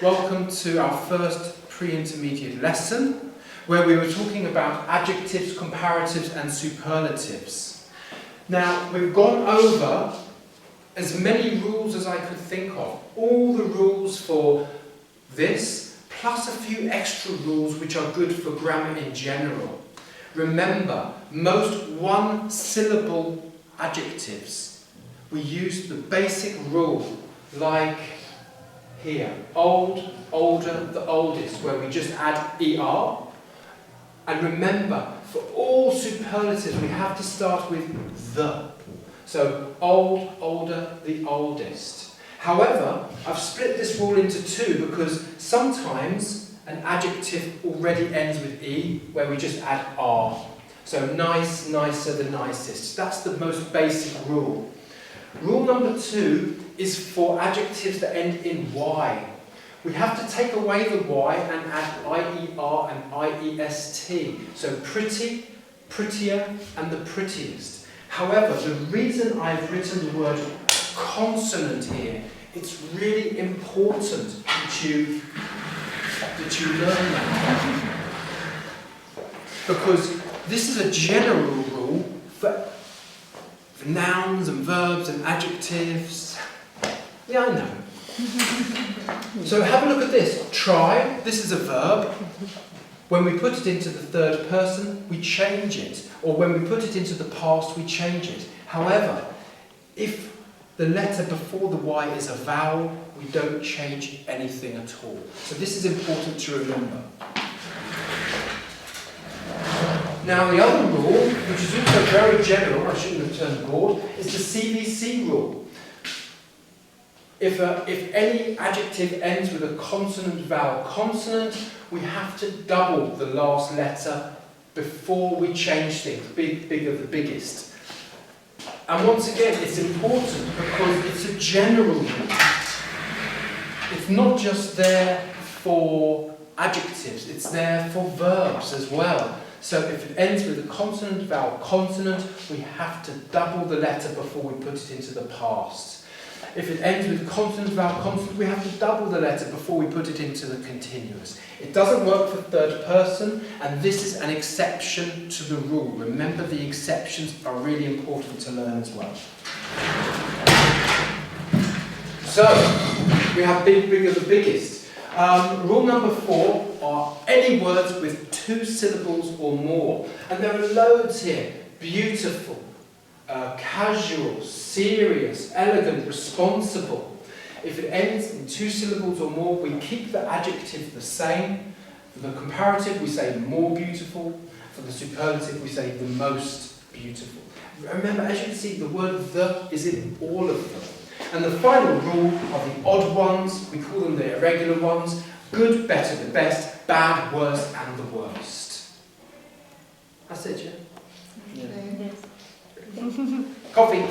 Welcome to our first pre-intermediate lesson, where we were talking about adjectives, comparatives and superlatives. Now, we've gone over as many rules as I could think of. All the rules for this, plus a few extra rules which are good for grammar in general. Remember, most one-syllable adjectives, we use the basic rule, like here, old, older, the oldest, where we just add ER. And remember, for all superlatives, we have to start with the. So, old, older, the oldest. However, I've split this rule into two because sometimes an adjective already ends with E, where we just add R. So, nice, nicer, the nicest. That's the most basic rule. Rule number two is for adjectives that end in Y. We have to take away the Y and add IER and IEST. So pretty, prettier, and the prettiest. However, the reason I've written the word consonant here, it's really important that you learn that. Because this is a general rule for nouns and verbs and adjectives. Yeah, I know. So have a look at this. Try, this is a verb. When we put it into the third person, we change it. Or when we put it into the past, we change it. However, if the letter before the Y is a vowel, we don't change anything at all. So this is important to remember. Now the other rule, which is also very general, I shouldn't have turned board, is the CVC rule. If any adjective ends with a consonant vowel consonant, we have to double the last letter before we change things, big of the biggest. And once again, it's important because it's a general rule. It's not just there for adjectives, it's there for verbs as well. So if it ends with a consonant, vowel, consonant, we have to double the letter before we put it into the past. If it ends with consonant, vowel, consonant, we have to double the letter before we put it into the continuous. It doesn't work for third person, and this is an exception to the rule. Remember, the exceptions are really important to learn as well. So, we have bigger the biggest. Rule number 4 are any words with 2 syllables or more. And there are loads here. Beautiful, casual, serious, elegant, responsible. If it ends in 2 syllables or more, we keep the adjective the same. For the comparative, we say more beautiful. For the superlative, we say the most beautiful. Remember, as you can see, the word the is in all of them. And the final rule are the odd ones, we call them the irregular ones, good, better, the best, bad, worst, and the worst. That's it, yeah? Yes. Coffee.